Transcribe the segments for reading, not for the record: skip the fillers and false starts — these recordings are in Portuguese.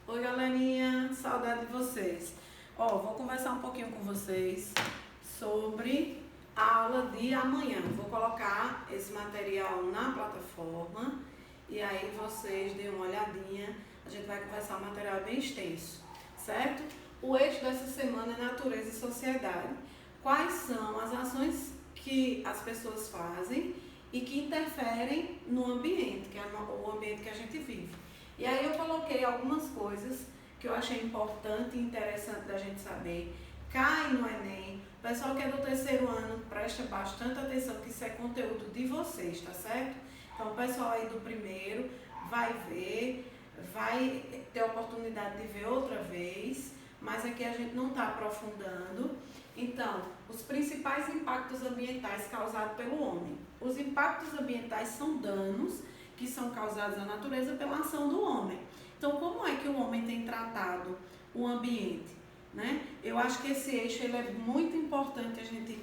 Oi, galerinha, saudade de vocês. Vou conversar um pouquinho com vocês sobre a aula de amanhã. Vou colocar esse material na plataforma e aí vocês dêem uma olhadinha. A gente vai conversar, o material é bem extenso, certo? O eixo dessa semana é natureza e sociedade. Quais são as ações que as pessoas fazem e que interferem no ambiente, que é o ambiente que a gente vive. E aí eu coloquei algumas coisas que eu achei importante e interessante da gente saber. Cai no Enem. O pessoal que é do terceiro ano, presta bastante atenção que isso é conteúdo de vocês, tá certo? Então o pessoal aí do primeiro vai ver, vai ter a oportunidade de ver outra vez, mas aqui a gente não está aprofundando. Então, os principais impactos ambientais causados pelo homem. Os impactos ambientais são danos que são causados à natureza pela ação do homem. Então, como é que o homem tem tratado o ambiente, né? Eu acho que esse eixo ele é muito importante a gente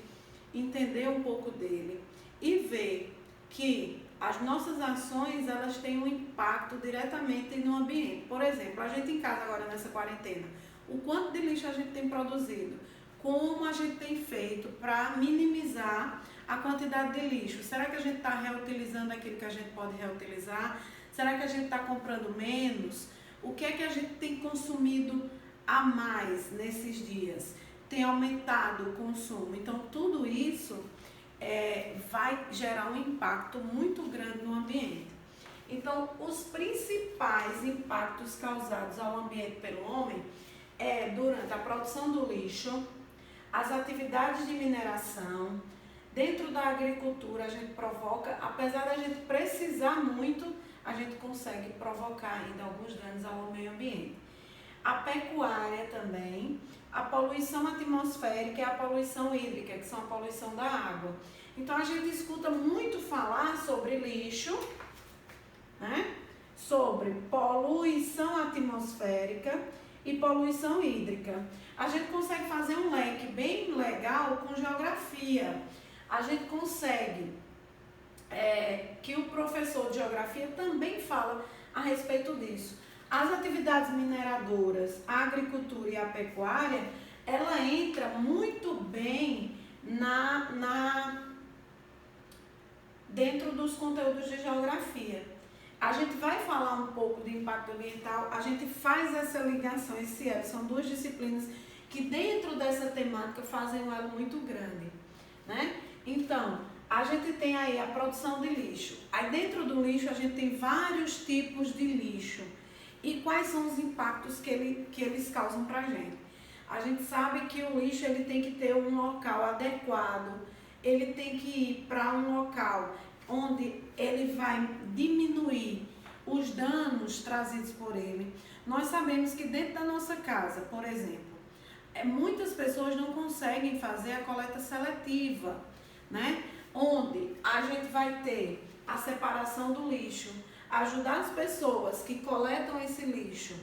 entender um pouco dele e ver que as nossas ações elas têm um impacto diretamente no ambiente. Por exemplo, a gente em casa agora nessa quarentena, o quanto de lixo a gente tem produzido, como a gente tem feito para minimizar a quantidade de lixo. Será que a gente está reutilizando aquilo que a gente pode reutilizar? Será que a gente está comprando menos? O que é que a gente tem consumido a mais nesses dias? Tem aumentado o consumo. Então, tudo isso vai gerar um impacto muito grande no ambiente. Então, os principais impactos causados ao ambiente pelo homem é durante a produção do lixo, as atividades de mineração. Dentro da agricultura a gente provoca, apesar da gente precisar muito, a gente consegue provocar ainda alguns danos ao meio ambiente. A pecuária também, a poluição atmosférica e a poluição hídrica, que são a poluição da água. Então a gente escuta muito falar sobre lixo, né? Sobre poluição atmosférica e poluição hídrica. A gente consegue fazer um leque bem legal com geografia. A gente consegue que o professor de geografia também fala a respeito disso. As atividades mineradoras, a agricultura e a pecuária, ela entra muito bem dentro dos conteúdos de geografia. A gente vai falar um pouco de impacto ambiental, a gente faz essa ligação, são duas disciplinas que dentro dessa temática fazem um elo muito grande, né? Então, a gente tem aí a produção de lixo. Aí dentro do lixo a gente tem vários tipos de lixo. E quais são os impactos que eles causam pra gente? A gente sabe que o lixo ele tem que ter um local adequado, ele tem que ir para um local onde ele vai diminuir os danos trazidos por ele. Nós sabemos que dentro da nossa casa, por exemplo, muitas pessoas não conseguem fazer a coleta seletiva, né? Onde a gente vai ter a separação do lixo, ajudar as pessoas que coletam esse lixo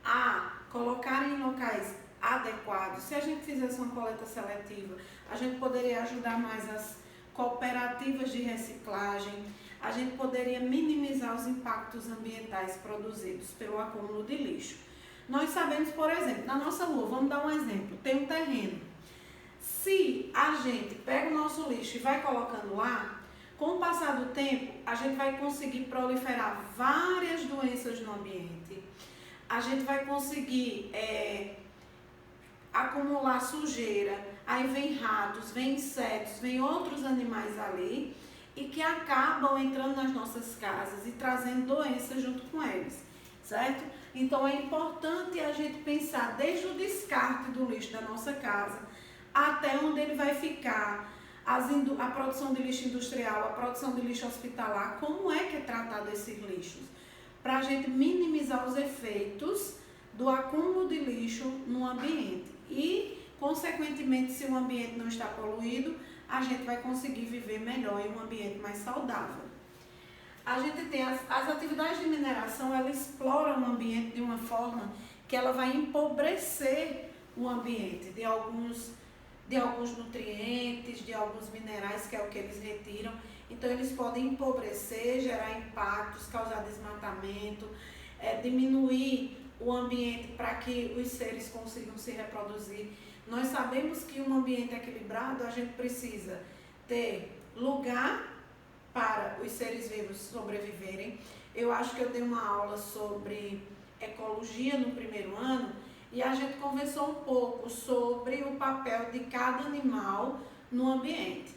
a colocarem em locais adequados. Se a gente fizesse uma coleta seletiva, a gente poderia ajudar mais as cooperativas de reciclagem, a gente poderia minimizar os impactos ambientais produzidos pelo acúmulo de lixo. Nós sabemos, por exemplo, na nossa rua, vamos dar um exemplo, tem um terreno. Se a gente pega o nosso lixo e vai colocando lá, com o passar do tempo, a gente vai conseguir proliferar várias doenças no ambiente, a gente vai conseguir acumular sujeira, aí vem ratos, vem insetos, vem outros animais ali e que acabam entrando nas nossas casas e trazendo doenças junto com eles, certo? Então é importante a gente pensar desde o descarte do lixo da nossa casa até onde ele vai ficar, a produção de lixo industrial, a produção de lixo hospitalar, como é que é tratado esses lixos, para a gente minimizar os efeitos do acúmulo de lixo no ambiente e, consequentemente, se o ambiente não está poluído, a gente vai conseguir viver melhor em um ambiente mais saudável. A gente tem as atividades de mineração, ela explora o ambiente de uma forma que ela vai empobrecer o ambiente de alguns nutrientes, de alguns minerais, que é o que eles retiram. Então, eles podem empobrecer, gerar impactos, causar desmatamento, diminuir o ambiente para que os seres consigam se reproduzir. Nós sabemos que um ambiente equilibrado, a gente precisa ter lugar para os seres vivos sobreviverem. Eu acho que eu dei uma aula sobre ecologia no primeiro ano e a gente conversou um pouco sobre o papel de cada animal no ambiente.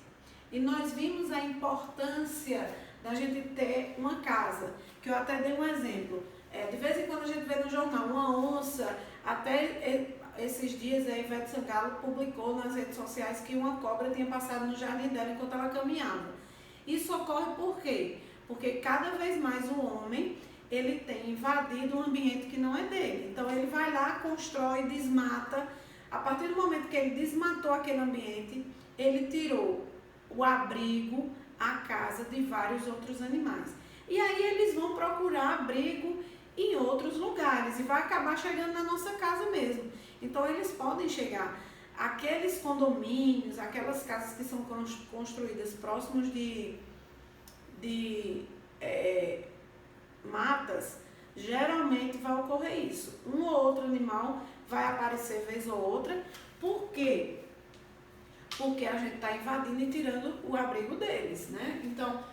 E nós vimos a importância da gente ter uma casa, que eu até dei um exemplo. De vez em quando a gente vê no jornal uma onça, até esses dias a Ivete Sangalo publicou nas redes sociais que uma cobra tinha passado no jardim dela enquanto ela caminhava. Isso ocorre por quê? Porque cada vez mais o homem, ele tem invadido um ambiente que não é dele. Então ele vai lá, constrói, desmata. A partir do momento que ele desmatou aquele ambiente, ele tirou o abrigo, a casa de vários outros animais. E aí eles vão procurar abrigo em outros lugares e vai acabar chegando na nossa casa mesmo. Então eles podem chegar. Aqueles condomínios, aquelas casas que são construídas próximos de matas, geralmente vai ocorrer isso. Um ou outro animal vai aparecer vez ou outra. Por quê? Porque a gente está invadindo e tirando o abrigo deles, né? Então,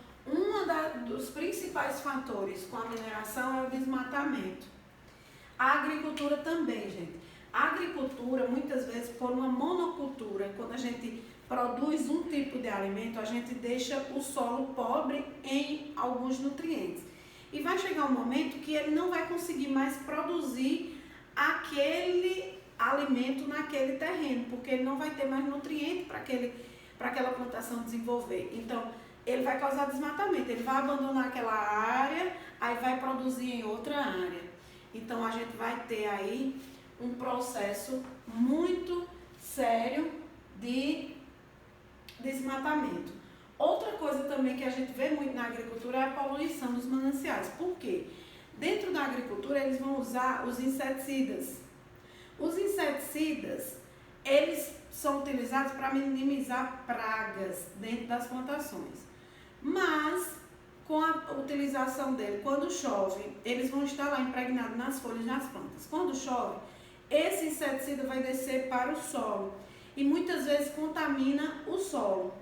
dos principais fatores com a mineração é o desmatamento. A agricultura também, gente. A agricultura, muitas vezes, por uma monocultura, quando a gente produz um tipo de alimento, a gente deixa o solo pobre em alguns nutrientes. E vai chegar um momento que ele não vai conseguir mais produzir aquele alimento naquele terreno, porque ele não vai ter mais nutriente para aquela plantação desenvolver. Então, ele vai causar desmatamento, ele vai abandonar aquela área, aí vai produzir em outra área. Então, a gente vai ter aí um processo muito sério de desmatamento. Outra coisa também que a gente vê muito na agricultura é a poluição dos mananciais. Por quê? Dentro da agricultura, eles vão usar os inseticidas. Os inseticidas, eles são utilizados para minimizar pragas dentro das plantações. Mas, com a utilização dele, quando chove, eles vão estar lá impregnados nas folhas das plantas. Quando chove, esse inseticida vai descer para o solo e muitas vezes contamina o solo.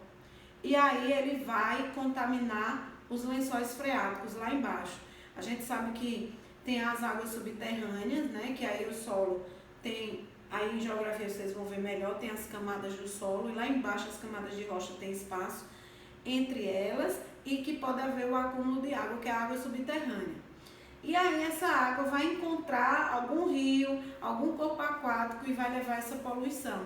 E aí ele vai contaminar os lençóis freáticos lá embaixo. A gente sabe que tem as águas subterrâneas, né? Que aí o solo tem, aí em geografia vocês vão ver melhor, tem as camadas do solo e lá embaixo as camadas de rocha tem espaço entre elas e que pode haver o acúmulo de água, que é a água subterrânea. E aí essa água vai encontrar algum rio, algum corpo aquático e vai levar essa poluição.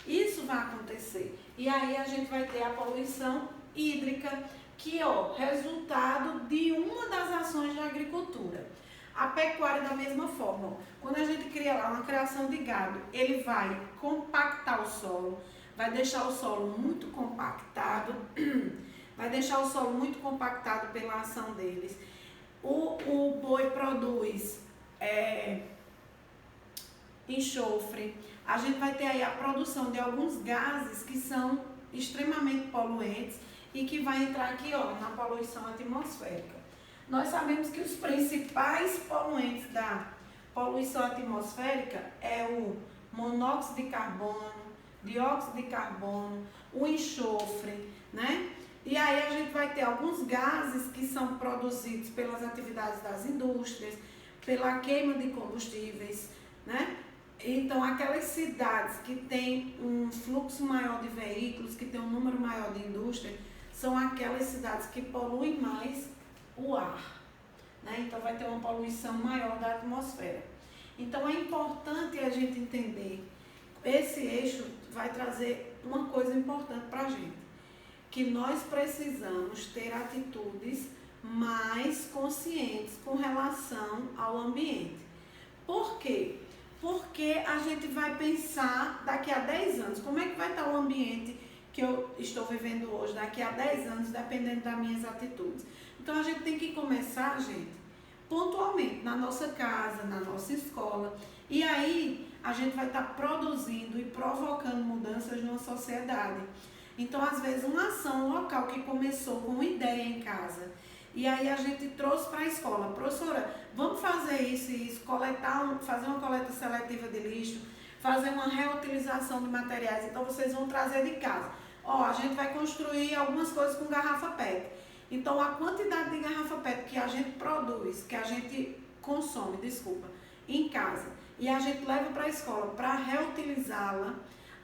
Isso vai acontecer. E aí a gente vai ter a poluição hídrica, que é o resultado de uma das ações da agricultura. A pecuária da mesma forma. Quando a gente cria lá uma criação de gado, ele vai compactar o solo, vai deixar o solo muito compactado, pela ação deles. O boi produz enxofre. A gente vai ter aí a produção de alguns gases que são extremamente poluentes e que vai entrar aqui, ó, na poluição atmosférica. Nós sabemos que os principais poluentes da poluição atmosférica é o monóxido de carbono, dióxido de carbono, o enxofre, né? E aí a gente vai ter alguns gases que são produzidos pelas atividades das indústrias, pela queima de combustíveis, né? Então, aquelas cidades que têm um fluxo maior de veículos, que tem um número maior de indústria, são aquelas cidades que poluem mais o ar, né? Então, vai ter uma poluição maior da atmosfera. Então, é importante a gente entender, esse eixo vai trazer uma coisa importante para a gente, que nós precisamos ter atitudes mais conscientes com relação ao ambiente. Por quê? Porque a gente vai pensar daqui a 10 anos, como é que vai estar o ambiente que eu estou vivendo hoje, daqui a 10 anos, dependendo das minhas atitudes. Então a gente tem que começar, gente, pontualmente, na nossa casa, na nossa escola. E aí a gente vai estar produzindo e provocando mudanças numa sociedade. Então, às vezes, uma ação local que começou com uma ideia em casa, E aí a gente trouxe para a escola, professora, vamos fazer isso e isso, fazer uma coleta seletiva de lixo, fazer uma reutilização de materiais, então vocês vão trazer de casa. Ó, a gente vai construir algumas coisas com garrafa PET. Então a quantidade de garrafa PET que a gente produz, que a gente consome, desculpa, em casa, e a gente leva para a escola para reutilizá-la,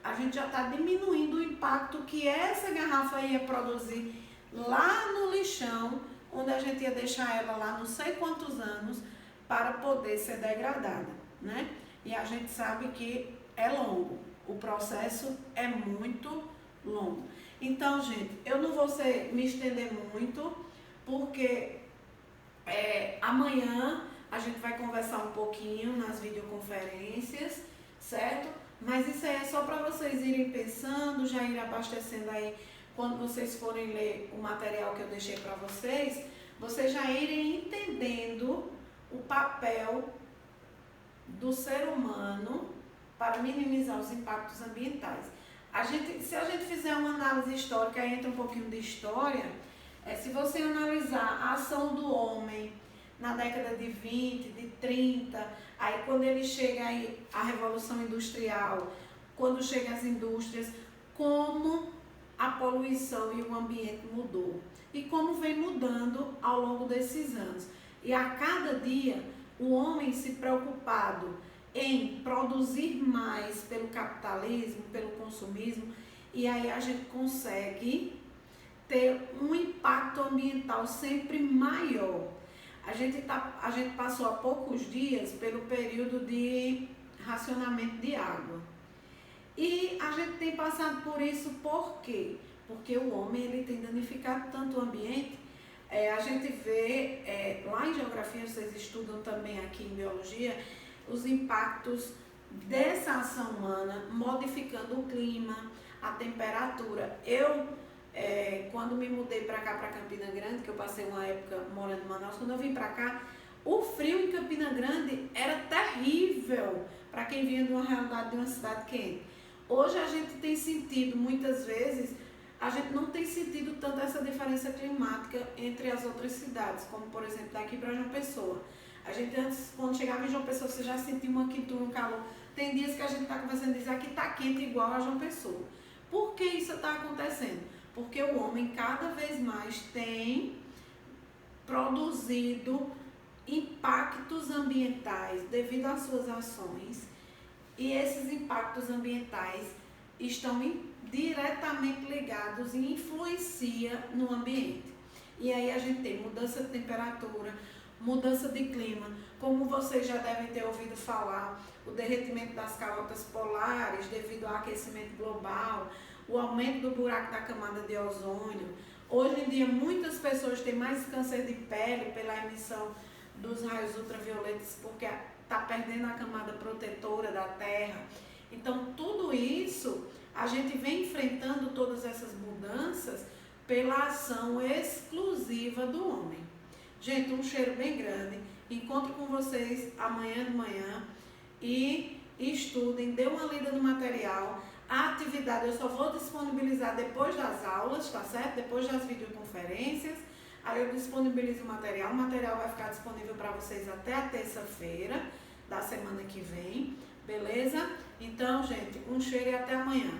a gente já está diminuindo o impacto que essa garrafa ia produzir lá no lixão, onde a gente ia deixar ela lá não sei quantos anos para poder ser degradada, né? E a gente sabe que é longo, o processo é muito longo. Então, gente, eu não vou me estender muito, porque amanhã a gente vai conversar um pouquinho nas videoconferências, certo? Mas isso aí é só para vocês irem pensando, já irem abastecendo aí, quando vocês forem ler o material que eu deixei para vocês já irem entendendo o papel do ser humano para minimizar os impactos ambientais. Se a gente fizer uma análise histórica, aí entra um pouquinho de história, se você analisar a ação do homem na década de 20, de 30, aí quando ele chega aí a Revolução Industrial, quando chegam as indústrias, como a poluição e o ambiente mudou e como vem mudando ao longo desses anos. E a cada dia o homem se preocupado em produzir mais pelo capitalismo, pelo consumismo, e aí a gente consegue ter um impacto ambiental sempre maior. A gente passou há poucos dias pelo período de racionamento de água. E a gente tem passado por isso por quê? Porque o homem ele tem danificado tanto o ambiente. A gente vê, lá em geografia, vocês estudam também aqui em biologia, os impactos dessa ação humana modificando o clima, a temperatura. Quando me mudei para cá, para Campina Grande, que eu passei uma época morando em Manaus, quando eu vim para cá, o frio em Campina Grande era terrível para quem vinha de uma realidade de uma cidade quente. Hoje a gente tem sentido, muitas vezes, a gente não tem sentido tanto essa diferença climática entre as outras cidades, como por exemplo daqui para João Pessoa. A gente antes, quando chegava em João Pessoa, você já sentia uma quentura, um calor. Tem dias que a gente está conversando e diz que está quente igual a João Pessoa. Por que isso está acontecendo? Porque o homem cada vez mais tem produzido impactos ambientais devido às suas ações, e esses impactos ambientais estão diretamente ligados e influenciam no ambiente. E aí a gente tem mudança de temperatura, mudança de clima, como vocês já devem ter ouvido falar, o derretimento das calotas polares devido ao aquecimento global, o aumento do buraco da camada de ozônio. Hoje em dia muitas pessoas têm mais câncer de pele pela emissão dos raios ultravioletas, porque está perdendo a camada protetora da Terra. Então tudo isso, a gente vem enfrentando todas essas mudanças pela ação exclusiva do homem. Gente, um cheiro bem grande. Encontro com vocês amanhã de manhã e estudem, dê uma lida no material. A atividade eu só vou disponibilizar depois das aulas, tá certo? Depois das videoconferências. Aí eu disponibilizo o material vai ficar disponível para vocês até a terça-feira da semana que vem, beleza? Então, gente, um cheiro e até amanhã.